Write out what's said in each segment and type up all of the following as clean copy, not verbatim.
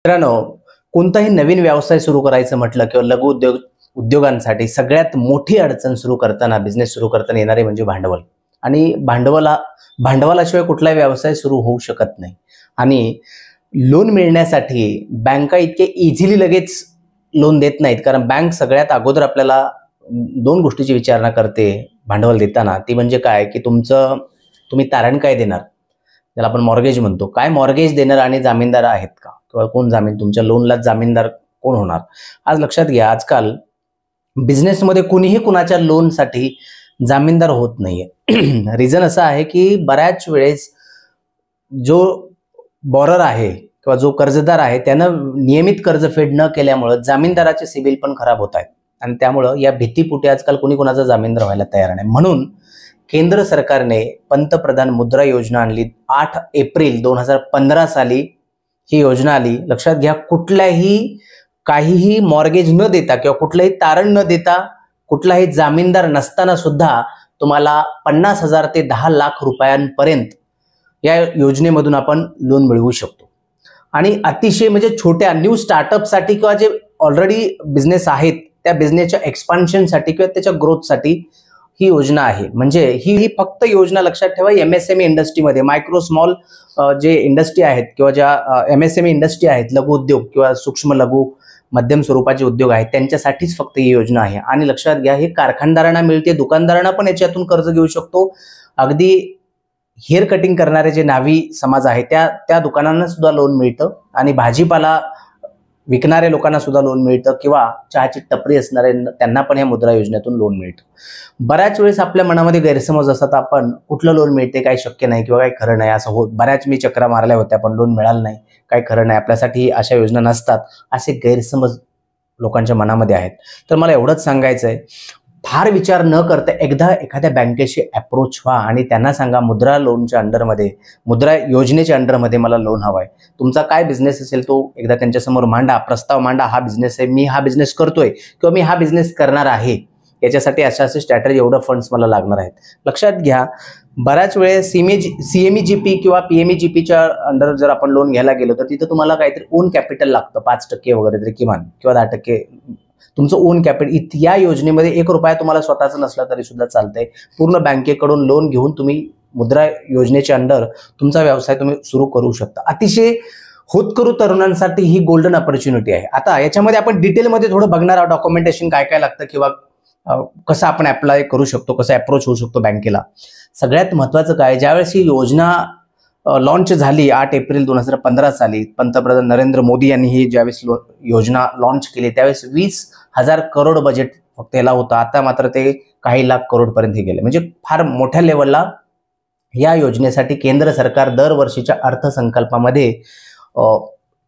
मित्रांनो, कोणताही नवीन व्यवसाय सुरू करायचं म्हटलं किंवा लघु उद्योगांसाठी सगळ्यात मोठी अडचण सुरू करताना, बिझनेस सुरू करताना येणारे म्हणजे भांडवल. आणि भांडवलाशिवाय कुठलाही व्यवसाय सुरू होऊ शकत नाही. आणि लोन मिळण्यासाठी बँका इतके इझिली लगेच लोन देत नाहीत, कारण बँक सगळ्यात अगोदर आपल्याला दोन गोष्टीची विचारणा करते भांडवल देताना. ती म्हणजे काय, की तुम्ही तारण काय देणार, ज्याला आपण मॉर्गेज म्हणतो. काय मॉर्गेज देणार आणि जामीनदार आहेत का, किंवा कोण जामीन, तुमच्या लोनला जामीनदार कोण होणार. आज लक्षात घ्या, आजकाल बिझनेसमध्ये कुणीही कुणाच्या लोनसाठी जामीनदार होत नाहीये. रिझन असं आहे की बऱ्याच वेळेस जो बॉरर आहे किंवा जो कर्जदार आहे त्यानं नियमित कर्जफेड न केल्यामुळे जामीनदाराचे सिबिल पण खराब होत आहेत. आणि त्यामुळं या भीतीपोटी आजकाल कुणी कुणाचा जामीनदार व्हायला तयार नाही. म्हणून केंद्र सरकारने पंतप्रधान मुद्रा योजना आणली. 8 एप्रिल 2015 साली ही योजना आली. लक्षात घ्या, काहीही मॉर्गेज न देता किंवा कुठलंही तारण न देता, कुठलाही जामीनदार नसताना सुद्धा तुम्हाला 50,000 ते 10 लाख रुपयांपर्यंत या योजनेमधून आपण लोन मिळवू शकतो. आणि अतिशय म्हणजे छोट्या न्यू स्टार्टअपसाठी किंवा जे ऑलरेडी बिझनेस आहेत त्या बिझनेसच्या एक्सपान्शनसाठी किंवा त्याच्या ग्रोथसाठी ही योजना आहे. म्हणजे ही फक्त योजना लक्षात ठेवा, MSME इंडस्ट्रीमध्ये, मायक्रो स्मॉल जे इंडस्ट्री आहेत किंवा ज्या MSME इंडस्ट्री आहेत, लघु उद्योग किंवा सूक्ष्म लघु मध्यम स्वरूपाचे उद्योग आहेत, त्यांच्यासाठीच फक्त ही योजना आहे. आणि लक्षात घ्या, हे कारखानदारांना मिळते, दुकानदारांना पण याच्यातून कर्ज घेऊ शकतो. अगदी हेअर कटिंग करणारे जे न्हावी समाज आहे त्या दुकानांना सुद्धा लोन मिळतं. आणि भाजीपाला विकणाऱ्या लोकांना सुद्धा लोन मिळतं, किंवा चहाची टपरी असणारे त्यांना पण या मुद्रा योजनेतून लोन मिळतं. बऱ्याच वेळेस आपल्या मनामध्ये गैरसमज असतात, आपण कुठलं लोन मिळते, काही शक्य नाही किंवा काही खरं नाही असं होत. बऱ्याच मी चक्रा मारल्या होत्या, पण लोन मिळालं नाही, काही खरं नाही, आपल्यासाठी अशा योजना नसतात, असे गैरसमज लोकांच्या मनामध्ये आहेत. तर मला एवढंच सांगायचं आहे, फार विचार न करता एकदा एखाद्या बँकेशी अप्रोच व्हा आणि त्यांना सांगा, मुद्रा योजनेच्या अंडरमध्ये मला लोन हवाय. तुमचा काय बिझनेस असेल तो एकदा त्यांच्यासमोर मांडा, प्रस्ताव मांडा. हा बिझनेस आहे, मी हा बिझनेस करतोय किंवा मी हा बिझनेस करणार आहे, याच्यासाठी असे स्ट्रॅटेजी, एवढं फंड्स मला लागणार आहेत. लक्षात घ्या, बऱ्याच वेळेस CMEGP किंवा PMEGPच्या अंडर जर आपण लोन घ्यायला गेलो तर तिथं तुम्हाला काहीतरी ओन कॅपिटल लागतं, 5% वगैरे तरी किमान, किंवा 10% तुमचं ओन कॅपिटल. या योजनेमध्ये 1 रुपया तुम्हाला स्वतःचं नसला तरी सुद्धा चालतंय. पूर्ण बँकेकडून लोन घेऊन तुम्ही मुद्रा योजनेच्या अंडर तुमचा व्यवसाय तुम्ही सुरू करू शकता. अतिशय होतकरू तरुणांसाठी ही गोल्डन ऑपॉर्च्युनिटी आहे. आता याच्यामध्ये आपण डिटेलमध्ये थोडं बघणार आहोत, डॉक्युमेंटेशन काय काय लागतं किंवा कसं आपण अप्लाय करू शकतो, कसं अप्रोच होऊ शकतो बँकेला. सगळ्यात महत्त्वाचं काय, ज्यावेळेस ही योजना लॉन्च झाली 8 एप्रिल 2015 साली, पंतप्रधान नरेंद्र मोदी यांनी ही ज्यावेळेस योजना लॉन्च केली त्यावेळेस 20,000 करोड बजेट फक्त याला होतं. आता मात्र ते काही लाख करोडपर्यंत गेले. म्हणजे फार मोठ्या लेवलला या योजनेसाठी केंद्र सरकार दरवर्षीच्या अर्थसंकल्पामध्ये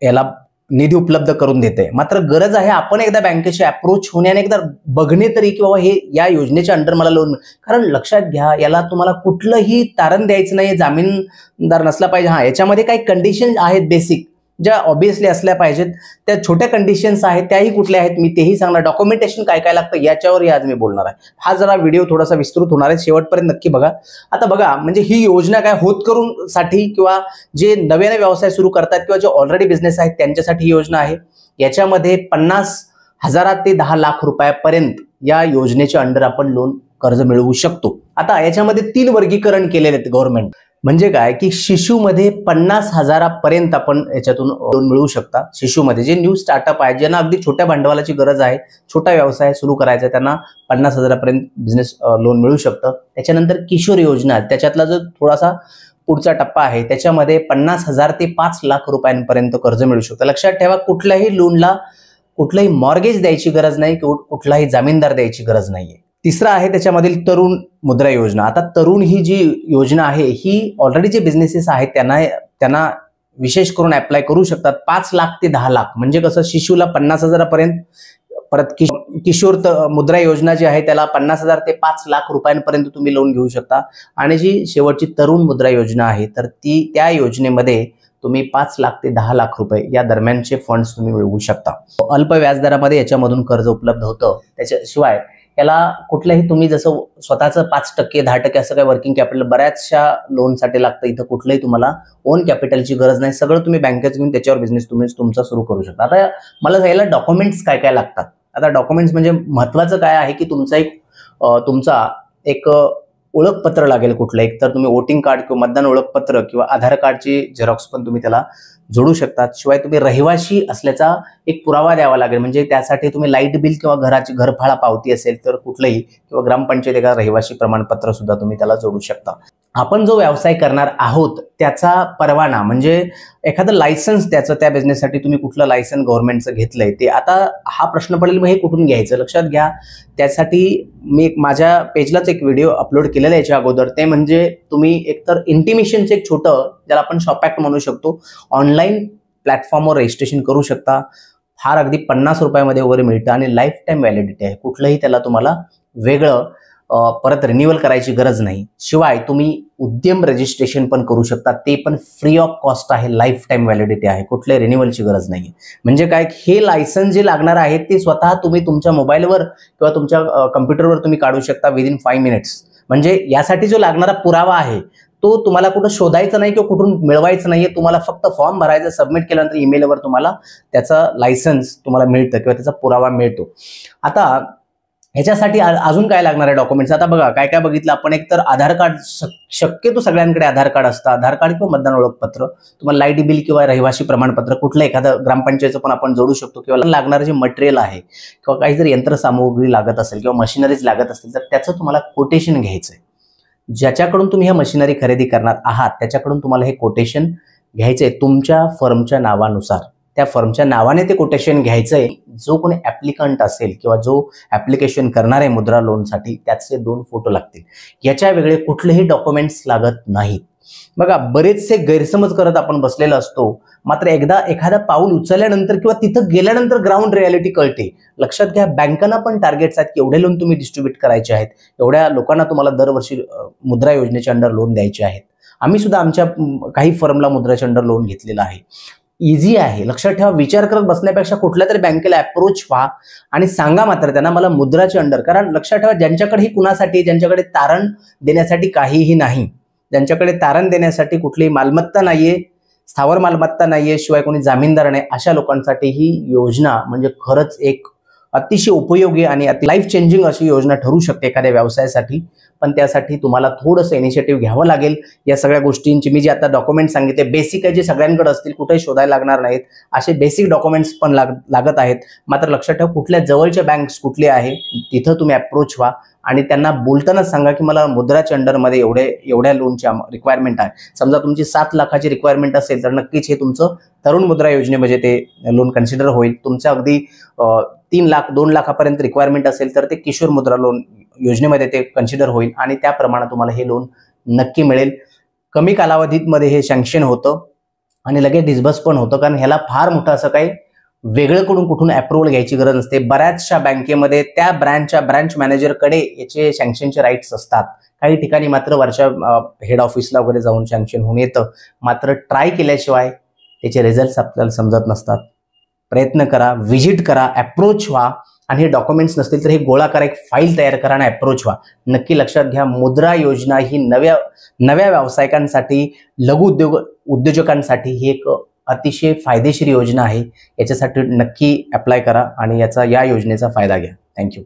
याला निधी उपलब्ध करून देते. मात्र गरज आहे आपण एकदा बँकेशी अप्रोच होण्याने एकदा बघणे तरी, किंवा हे या योजनेच्या अंडर मला लोन. कारण लक्षात घ्या, याला तुम्हाला कुठलंही तारण द्यायचं नाही, जामीनदार नसला पाहिजे. याच्यामध्ये काही कंडिशन आहेत बेसिक, ज्या ऑब्विसली असल्या पाहिजेत. त्या छोट्या कंडिशन्स आहेत, त्याही कुठल्या आहेत मी तेही सांगणार. डॉक्युमेंटेशन काय काय लागतं याच्यावरही आज मी बोलणार आहे. हा जरा व्हिडिओ थोडासा विस्तृत होणार आहे, शेवटपर्यंत नक्की बघा. आता बघा, म्हणजे ही योजना काय होतकरूंसाठी किंवा जे नव्याने व्यवसाय सुरू करतात किंवा जे ऑलरेडी बिझनेस आहेत त्यांच्यासाठी ही योजना आहे. याच्यामध्ये 50,000 ते 10 लाख रुपयापर्यंत या योजनेच्या अंडर आपण लोन कर्ज मिळवू शकतो. आता याच्यामध्ये 3 वर्गीकरण केलेले आहेत गव्हर्नमेंट. म्हणजे काय, की शिशुमध्ये 50,000 पर्यंत आपण याच्यातून लोन मिळवू शकता. शिशुमध्ये जे न्यू स्टार्टअप आहे, ज्यांना अगदी छोट्या भांडवलाची गरज आहे, छोटा व्यवसाय सुरू करायचा आहे, त्यांना 50,000 पर्यंत बिझनेस लोन मिळू शकतं. त्याच्यानंतर किशोर योजना, त्याच्यातला जो थोडासा पुढचा टप्पा आहे, त्याच्यामध्ये 50,000 ते 5 लाख रुपयांपर्यंत कर्ज मिळू शकतं. लक्षात ठेवा, कुठल्याही लोनला कुठलाही मॉर्गेज द्यायची गरज नाही, कुठलाही जामीनदार द्यायची गरज नाहीये. तिसरा आहे त्याच्यामधील तरुण मुद्रा योजना. आता तरुण ही जी योजना आहे, ही ऑलरेडी जे बिझनेसेस आहेत त्यांना विशेष करून अप्लाय करू शकतात. 5 लाख ते 10 लाख म्हणजे कसं, शिशुला 50,000 पर्यंत, परत किशोर मुद्रा योजना जी आहे त्याला 50,000 ते 5 लाख रुपयांपर्यंत तुम्ही लोन घेऊ शकता. आणि जी शेवटची तरुण मुद्रा योजना आहे, तर त्या योजनेमध्ये तुम्ही 5 लाख ते 10 लाख रुपये या दरम्यानचे फंड्स तुम्ही मिळवू शकता. अल्प व्याजदरामध्ये याच्यामधून कर्ज उपलब्ध होतं. त्याच्याशिवाय याला कुठल्याही तुम्ही जसं स्वतःचं 5% 10% असं काय वर्किंग कॅपिटल बऱ्याचशा लोनसाठी लागतं, इथं कुठलंही तुम्हाला ओन कॅपिटलची गरज नाही, सगळं तुम्ही बँकेत घेऊन त्याच्यावर बिझनेस तुम्ही तुमचा सुरू करू शकता. आता मला याला डॉक्युमेंट्स काय काय लागतात. आता डॉक्युमेंट्स म्हणजे महत्वाचं काय आहे की तुमचा एक ओळखपत्र लागेल कुठलं एक, तर तुम्ही वोटिंग कार्ड किंवा मतदान ओळखपत्र किंवा आधार कार्डची झेरॉक्स पण तुम्ही त्याला जोडू शकतात. शिवाय तुम्ही रहिवाशी असल्याचा एक पुरावा द्यावा लागेल, म्हणजे त्यासाठी तुम्ही लाईट बिल किंवा घरफाळा पावती असेल तर कुठलंही, किंवा ग्रामपंचायत एका रहिवाशी प्रमाणपत्र सुद्धा तुम्ही त्याला जोडू शकता. आपण जो व्यवसाय करणार आहोत त्याचा परवाना म्हणजे एखादं लायसन्स त्याचं, त्या बिझनेससाठी तुम्ही कुठलं लायसन्स गव्हर्नमेंटचं घेतलंय ते, आता हा प्रश्न पडेल मग हे कुठून घ्यायचं. लक्षात घ्या, त्यासाठी मी माझ्या पेजलाच एक व्हिडिओ अपलोड केलेला याच्या अगोदर, ते म्हणजे तुम्ही एकतर इंटिमेशनचं एक छोटं, ज्याला आपण शॉप ॲक्ट म्हणू शकतो, ऑनलाईन प्लॅटफॉर्मवर रजिस्ट्रेशन करू शकता. फार अगदी 50 रुपयामध्ये वगैरे मिळतं आणि लाईफ टाईम व्हॅलिडिटी आहे. कुठलंही त्याला तुम्हाला वेगळं परत रिन्युअल करायची गरज नाही. शिवाय तुम्ही उद्यम रजिस्ट्रेशन पण करू शकता, ते पण फ्री ऑफ कॉस्ट आहे, लाईफ टाईम व्हॅलिडिटी आहे, कुठल्या रिन्युअलची गरज नाही. म्हणजे काय, हे लायसन्स जे लागणार आहे ते स्वतः तुम्ही तुमच्या मोबाईलवर किंवा तुमच्या कम्प्युटरवर तुम्ही काढू शकता विदिन 5 मिनिट्स. म्हणजे यासाठी जो लागणारा पुरावा आहे तो तुम्हाला कुठं शोधायचा नाही किंवा कुठून मिळवायचं नाहीये, तुम्हाला फक्त फॉर्म भरायचा, सबमिट केल्यानंतर ईमेलवर तुम्हाला त्याचा लायसन्स तुम्हाला मिळतं किंवा त्याचा पुरावा मिळतो. आता ह्याच्यासाठी अजून काय लागणार आहे डॉक्युमेंट्स. आता बघा काय काय बघितलं आपण, एक तर आधार कार्ड, शक्यतो सगळ्यांकडे आधार कार्ड असतं, आधार कार्ड किंवा मतदान ओळखपत्र, तुम्हाला लाईट बिल किंवा रहिवाशी प्रमाणपत्र कुठलं एखादं ग्रामपंचायतचं पण आपण जोडू शकतो, किंवा लागणारं जे मटेरियल आहे किंवा काही जर यंत्रसामुग्री लागत असेल किंवा मशिनरीज लागत असतील तर त्याचं तुम्हाला कोटेशन घ्यायचंय. ज्याच्याकडून तुम्ही ह्या मशिनरी खरेदी करणार आहात त्याच्याकडून तुम्हाला हे कोटेशन घ्यायचंय तुमच्या फर्मच्या नावानुसार, त्या फर्मच्या नावाने ते कोटेशन घ्यायचंय. जो कोणी ऍप्लिकंट असेल किंवा जो ऍप्लिकेशन करणार आहे मुद्रा लोनसाठी त्याचे 2 फोटो लागतील. याच्या वेगळे कुठलेही डॉक्युमेंट्स लागत नाहीत. बघा, बरेचसे गैरसमज करत आपण बसलेलो असतो, मात्र एकदा एखादा पाऊल उचलल्यानंतर किंवा तिथं गेल्यानंतर ग्राउंड रियालिटी कळते. लक्षात घ्या, बँकांना पण टार्गेट्स आहेत की एवढे लोन तुम्ही डिस्ट्रीब्यूट करायचे आहेत, एवढ्या लोकांना तुम्हाला दरवर्षी मुद्रा योजनेच्या अंडर लोन द्यायचे आहेत. आम्ही सुद्धा आमच्या काही फर्मला मुद्राच्या अंडर लोन घेतलेलं आहे. इझी आहे. लक्षात ठेवा, विचार करत बसण्यापेक्षा कुठल्या तरी बँकेला अप्रोच व्हा आणि सांगा मात्र त्यांना मला मुद्राचे अंडर. कारण लक्षात ठेवा, ज्यांच्याकडे ही कुणासाठी, ज्यांच्याकडे तारण देण्यासाठी काहीही नाही, ज्यांच्याकडे तारण देण्यासाठी कुठलीही मालमत्ता नाहीये, स्थावर मालमत्ता नाहीये, शिवाय कोणी जामीनदार नाही, अशा लोकांसाठी ही योजना म्हणजे खरंच एक अतिशय उपयोगी आणि लाईफ चेंजिंग अशी योजना ठरू शकते एखाद्या व्यवसायासाठी. पण त्यासाठी तुम्हाला थोडंसं इनिशिएटिव्ह घ्यावं लागेल. या सगळ्या गोष्टींची मी जे आता डॉक्युमेंट सांगितले बेसिक आहे, जे सगळ्यांकडे असतील, कुठेही शोधायला लागणार नाहीत, असे बेसिक डॉक्युमेंट्स पण लागत आहेत. मात्र लक्षात ठेवा, कुठल्या जवळच्या बँक्स कुठले आहे तिथं तुम्ही अप्रोच व्हा आणि त्यांना बोलतानाच सांगा की मला मुद्राच्या अंडरमध्ये एवढ्या लोनची रिक्वायरमेंट आहे. समजा तुमची 7 लाखाची रिक्वायरमेंट असेल तर नक्कीच हे तुमचं तरुण मुद्रा योजनेमध्ये ते लोन कन्सिडर होईल. तुमचं अगदी 3 लाख 2 लाखापर्यंत रिक्वायरमेंट असेल तर ते किशोर मुद्रा लोन योजनेमध्ये ते कन्सिडर होईल आणि त्याप्रमाणे तुम्हाला हे लोन नक्की मिळेल. कमी कालावधीमध्ये हे सँक्शन होतं आणि लगेच डिस्बर्स पण होतं, कारण ह्याला फार मोठं असं काही वेगळं कुठून अप्रुव्हल घ्यायची गरज नसते. बऱ्याचशा बँकेमध्ये त्या ब्रँच मॅनेजरकडे याचे सँक्शनचे राईट्स असतात. काही ठिकाणी मात्र वरच्या हेड ऑफिसला वगैरे जाऊन सँक्शन होऊन येतं, मात्र ट्राय केल्याशिवाय त्याचे रिझल्ट्स आपल्याला समजत नसतात. प्रयत्न करा, व्हिजिट करा, अप्रोच व्हा आणि हे डॉक्युमेंट्स नसतील तर हे गोळा करा, एक फाईल तयार करा आणि अप्रोच व्हा. नक्की लक्षात घ्या, मुद्रा योजना ही नव्या व्यावसायिकांसाठी, लघु उद्योजकांसाठी ही एक अतिशय फायदेशीर योजना आहे. याच्यासाठी नक्की अप्लाय करा आणि या योजनेचा फायदा घ्या. थँक्यू.